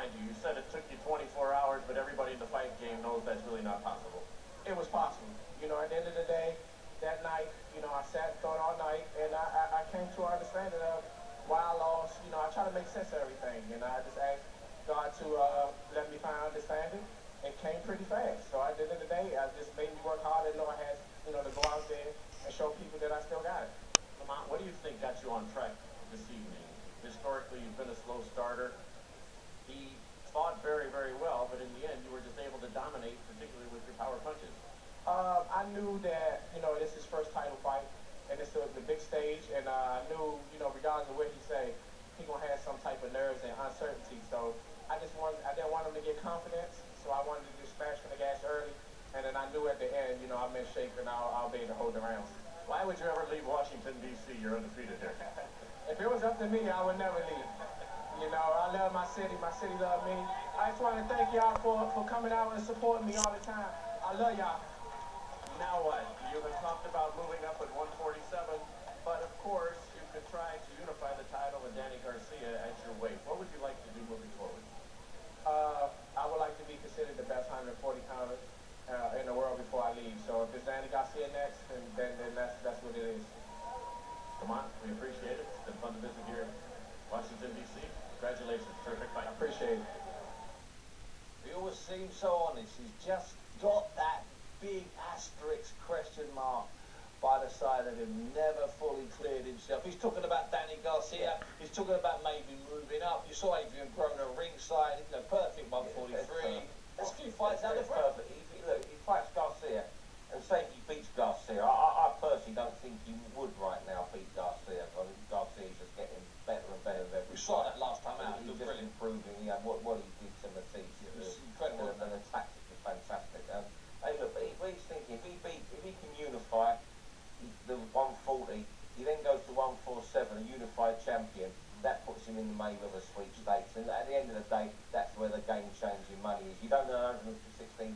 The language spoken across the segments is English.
mind you. You said it took you 24 hours, but everybody in the fight game knows that's really not possible. It was possible. You know, at the end of the day, that night, you know, I sat and thought all night, and I came to an understanding of why I lost. You know, I try to make sense of everything, and I just asked God to let me find understanding. It came pretty fast. So at the end of the day, I just made me work hard and know I had, you know, to go out there and show people that I still got it. Lamont, what do you think got you on track this evening? Historically, you've been a slow starter. He fought very, very well, but in the end, you were just able to dominate, particularly with your power punches. I knew that, you know, this is his first title fight, and it's the big stage, and I knew, you know, regardless of what he say, he gonna have some type of nerves and uncertainty. So I didn't want him to get confidence, so I wanted to just smash from the gas early, and then I knew at the end, you know, I'm in shape and I'll be able to hold the rounds. Why would you ever leave Washington, D.C.? You're undefeated here. If it was up to me, I would never leave. You know, I love my city loves me. I just want to thank y'all for coming out and supporting me all the time. I love y'all. Now what? You have talked about moving up at 147, but of course, you could try to unify the title with Danny Garcia at your weight. What would you like to do moving forward? I would like to be considered the best 140 pounder in the world before I leave. So if it's Danny Garcia next, then that's what it is. Come on, we appreciate it. It's been fun to visit here in Washington, D.C. Congratulations. Terrific fight. I appreciate it. He always seems so honest. He's just got that big asterisk question mark by the side of him. Never fully cleared himself. He's talking about Danny Garcia. He's talking about maybe moving up. You saw Adrian Broner ringside. You know, perfect 143. There's a few fights out there. Perfect. Look, he fights Garcia, and say he beats Garcia. I personally don't think he would right now beat Garcia. I mean, Garcia's just getting better and better with every We saw that last time out. He's just improving. Yeah, what he did to Matisse was incredible. And the tactics were fantastic. Hey, look, what he's thinking, if he can unify the 140, he then goes to 147, a unified champion. That puts him in the Mayweather sweepstakes, and at the end of the day, that's where the game-changing money is. You don't earn $116,000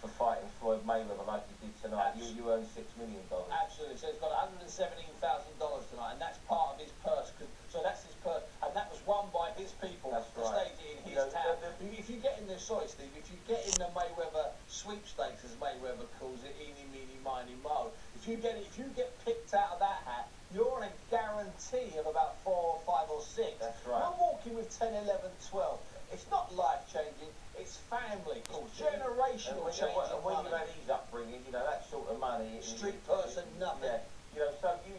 for fighting Floyd Mayweather like you did tonight. You earn $6 million. Absolutely. So he's got $117,000 tonight, and that's part of his purse. So that's his purse, and that was won by his people. That's to right. stage it in his town. If you get in the Steve, if you get in the Mayweather sweepstakes, as Mayweather calls it, eeny, meeny, miny, mo, if you get picked out of that hat, you're on a guarantee of about 4, 5, or 6. That's right. You're walking with 10, 11, 12. It's not life-changing, it's family, it's generational change. And when you've had his upbringing, you know, that sort of money. Street person, nothing. Yeah. You know, so you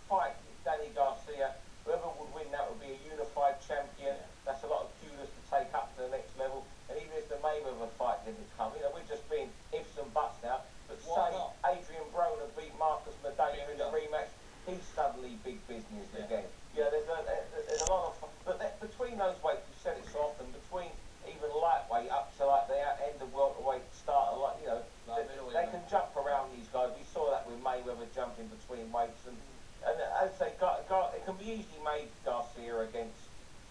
fight Danny Garcia. Whoever would win, that would be a unified champion. That's a lot of kudos to take up to the next level. And even if the Mayweather fight didn't come, you know, we're just being ifs and buts now. But say Adrian Broner beat Marcus Medina in the rematch, he's suddenly big business again. Yeah, there's a lot of, but between those weights, you said it so often, between even lightweight up to like the end of welterweight starter, like, you know, they can jump around, these guys. We saw that with Mayweather jumping between weights, and as I say, it can be easily made Garcia against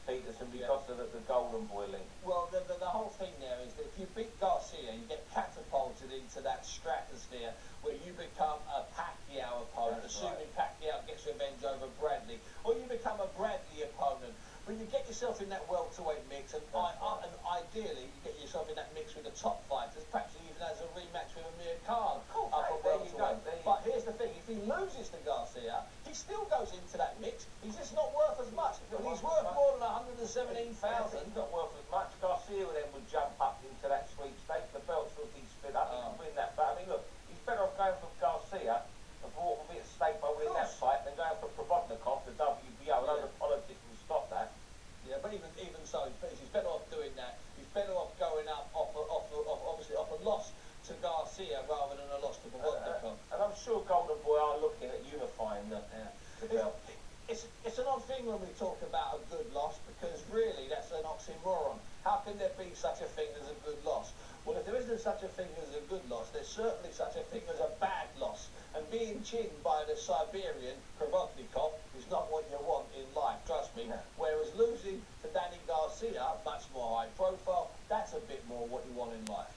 Peterson because of the Golden Boy link. Well, the whole thing there is that if you beat Garcia, you get catapulted into that stratosphere where you become a Pacquiao opponent, assuming Pacquiao gets revenge over Bradley, or you become a Bradley opponent. But you get yourself in that welterweight mix, and ideally you get yourself in that mix with the top fighters, perhaps even as a rematch with Amir Khan up at welterweight. But here's the thing: if he loses to Garcia, he still goes into that mix. He's just not worth as much, but he's worth more than $117,000. He's not worth as much. Garcia then would jump up into that sweepstakes. The belts would be split up. He could win that. But I mean, look, he's better off going for Garcia and for what will be at stake by winning that fight than going for Provodnikov, the WBO. I know the politics will stop that. Yeah, but even so, he's better off doing that. He's better off going up obviously off a loss to Garcia rather than a loss to Provodnikov. And I'm sure Golden Boy are looking at unifying the belt. It's an odd thing when we talk about a good loss, because really that's an oxymoron. How can there be such a thing as a good loss? Well, if there isn't such a thing as a good loss, there's certainly such a thing as a bad loss. And being chinned by the Siberian Provodnikov is not what you want in life, trust me. Whereas losing to Danny Garcia, much more high profile, that's a bit more what you want in life.